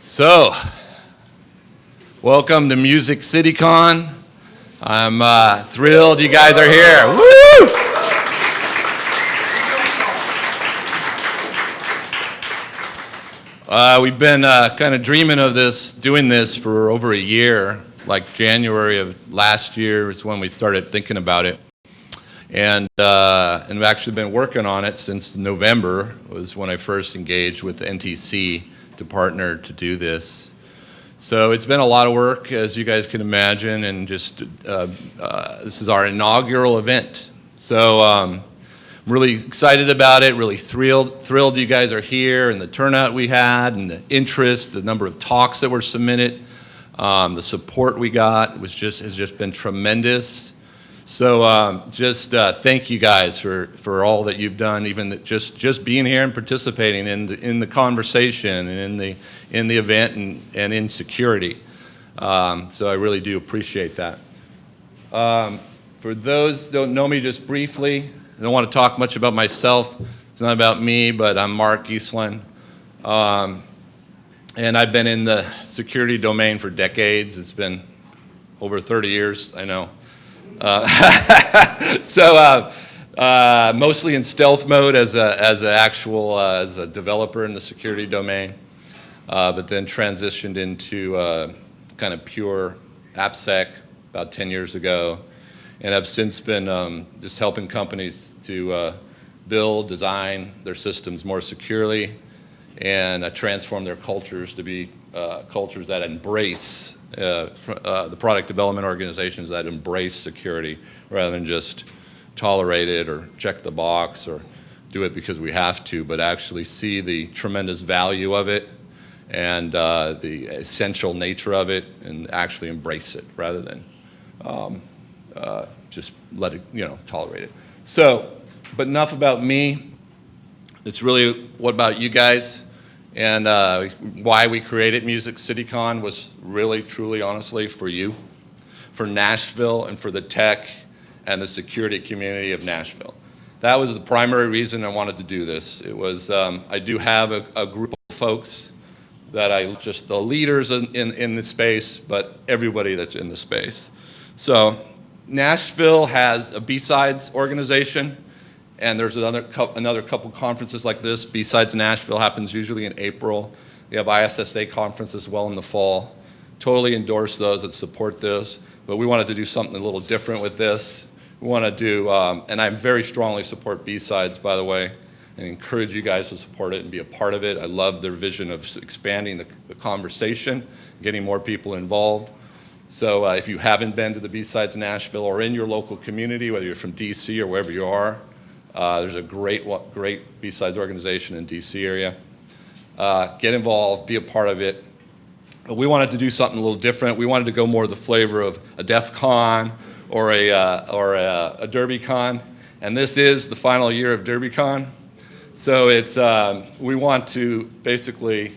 So, welcome to MusicCityCon. I'm thrilled you guys are here. Woo! We've been kind of dreaming of doing this for over a year. Like January of last year is when we started thinking about it. And we've actually been working on it since November was when I first engaged with NTC to partner to do this. So it's been a lot of work, as you guys can imagine, and just this is our inaugural event. So I'm really excited about it, really thrilled you guys are here, and the turnout we had, and the interest, the number of talks that were submitted, the support we got has just been tremendous. So thank you guys for all that you've done, even just being here and participating in the conversation and in the event and in security. So I really do appreciate that. For those who don't know me, just briefly, I don't want to talk much about myself. It's not about me, but I'm Mark Geeslin. And I've been in the security domain for decades. It's been over 30 years, I know. Mostly in stealth mode as a developer in the security domain, but then transitioned into kind of pure AppSec about 10 years ago, and have since been just helping companies to build, design their systems more securely, and transform their cultures to be cultures that embrace the product development organizations that embrace security rather than just tolerate it or check the box or do it because we have to, but actually see the tremendous value of it and the essential nature of it and actually embrace it rather than just let it, tolerate it. So, but enough about me. It's really what about you guys? And why we created MusicCityCon was really, truly, honestly, for you, for Nashville, and for the tech and the security community of Nashville. That was the primary reason I wanted to do this. It was, I do have a group of folks that just the leaders in the space, but everybody that's in the space. So Nashville has a B-Sides organization. And there's another couple conferences like this. B-Sides Nashville happens usually in April. We have ISSA conference as well in the fall. Totally endorse those and support those. But we wanted to do something a little different with this. We want to do, and I very strongly support B-Sides, by the way, and encourage you guys to support it and be a part of it. I love their vision of expanding the conversation, getting more people involved. So if you haven't been to the B-Sides Nashville or in your local community, whether you're from DC or wherever you are, there's a great B-Sides organization in DC area. Get involved, be a part of it. But we wanted to do something a little different. We wanted to go more the flavor of a DEF CON or a DerbyCon. And this is the final year of DerbyCon. So it's, we want to basically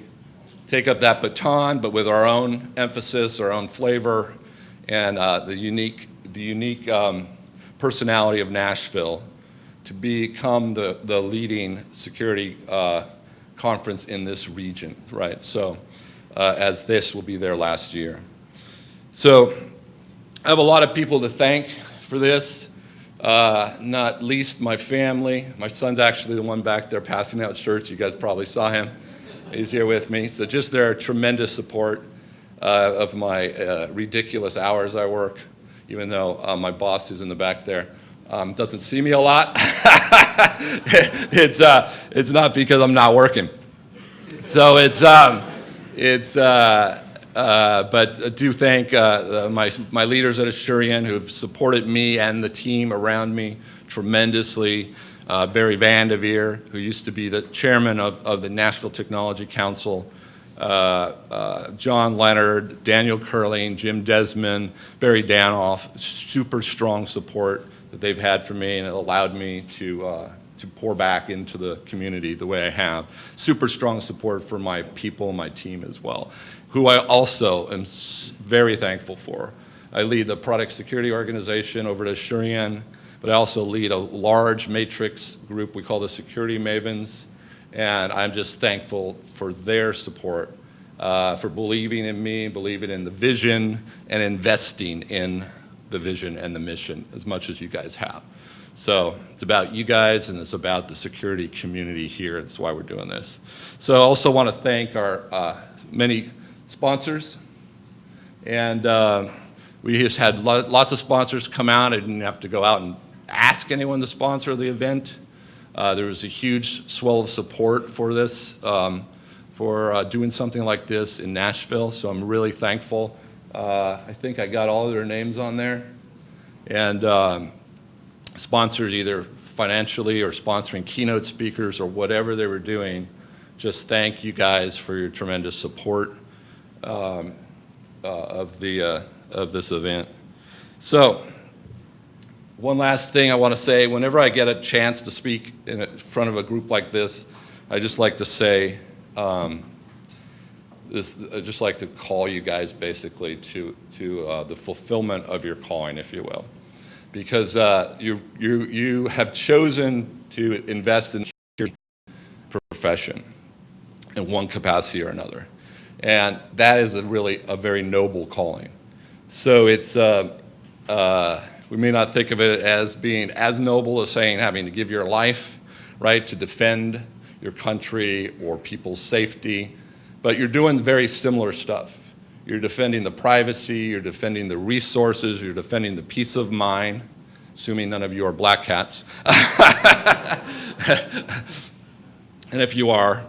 take up that baton, but with our own emphasis, our own flavor, and the unique personality of Nashville, to become the leading security conference in this region, right? So, as this will be their last year. So, I have a lot of people to thank for this, not least my family. My son's actually the one back there passing out shirts. You guys probably saw him. He's here with me. So just their tremendous support of my ridiculous hours I work, even though my boss who's in the back there doesn't see me a lot. It's not because I'm not working. So but I do thank my leaders at Asurion who've supported me and the team around me tremendously. Barry Vanderveer, who used to be the chairman of the Nashville Technology Council, John Leonard, Daniel Curling, Jim Desmond, Barry Danoff, super strong support that they've had for me, and it allowed me to pour back into the community the way I have. Super strong support for my people, my team as well, who I also am very thankful for. I lead the product security organization over at Asurion, but I also lead a large matrix group we call the Security Mavens, and I'm just thankful for their support for believing in me, believing in the vision, and investing in the vision and the mission as much as you guys have. So it's about you guys, and it's about the security community here. That's why we're doing this. So I also want to thank our many sponsors. And we just had lots of sponsors come out. I didn't have to go out and ask anyone to sponsor the event. There was a huge swell of support for this, for doing something like this in Nashville. So I'm really thankful. I think I got all of their names on there. And sponsors either financially or sponsoring keynote speakers or whatever they were doing. Just thank you guys for your tremendous support of this event. So one last thing I want to say, whenever I get a chance to speak in front of a group like this, I just like to say, I just like to call you guys basically to the fulfillment of your calling, if you will. Because you have chosen to invest in your profession in one capacity or another. And that is really a very noble calling. So it's, we may not think of it as being as noble as saying having to give your life, right, to defend your country or people's safety, but you're doing very similar stuff. You're defending the privacy, you're defending the resources, you're defending the peace of mind, assuming none of you are black hats. And if you are,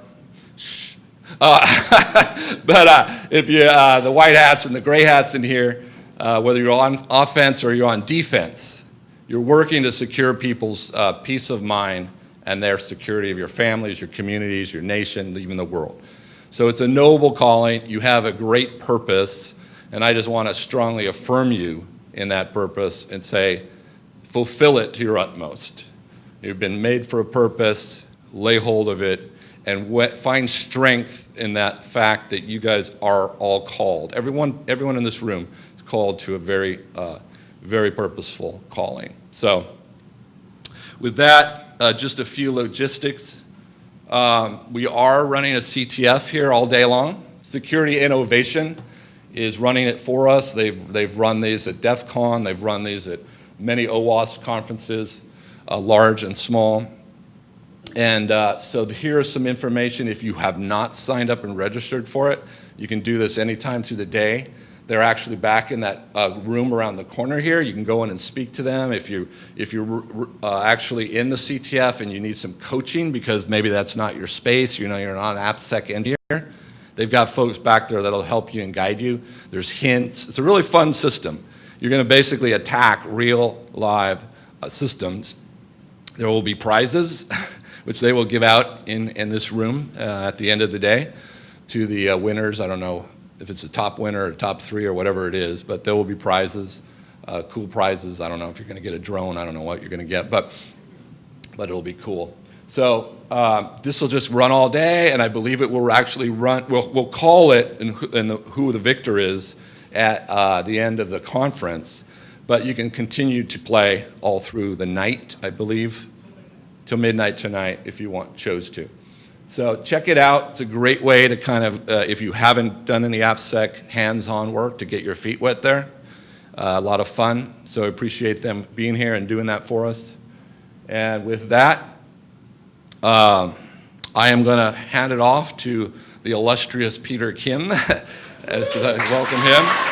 shh. But if you, the white hats and the gray hats in here, whether you're on offense or you're on defense, you're working to secure people's peace of mind and their security of your families, your communities, your nation, even the world. So it's a noble calling. You have a great purpose, and I just want to strongly affirm you in that purpose and say, fulfill it to your utmost. You've been made for a purpose, lay hold of it, and find strength in that fact that you guys are all called. Everyone in this room is called to a very, very purposeful calling. So with that, just a few logistics. We are running a CTF here all day long. Security Innovation is running it for us. They've run these at DEF CON. They've run these at many OWASP conferences, large and small. And so here's some information. If you have not signed up and registered for it, you can do this anytime through the day. They're actually back in that room around the corner here. You can go in and speak to them if you're actually in the CTF and you need some coaching because maybe that's not your space. You know, you're not an AppSec engineer. They've got folks back there that'll help you and guide you. There's hints. It's a really fun system. You're going to basically attack real live systems. There will be prizes, which they will give out in this room at the end of the day to the winners. I don't know if it's a top winner or top three or whatever it is, but there will be prizes, cool prizes. I don't know if you're going to get a drone. I don't know what you're going to get, but it'll be cool. So this will just run all day, and I believe it will actually run. We'll call it and who the victor is at the end of the conference, but you can continue to play all through the night, I believe, till midnight tonight if you chose to. So check it out. It's a great way to kind of, if you haven't done any AppSec hands-on work, to get your feet wet there. A lot of fun. So I appreciate them being here and doing that for us. And with that, I am going to hand it off to the illustrious Peter Kim. As welcome him.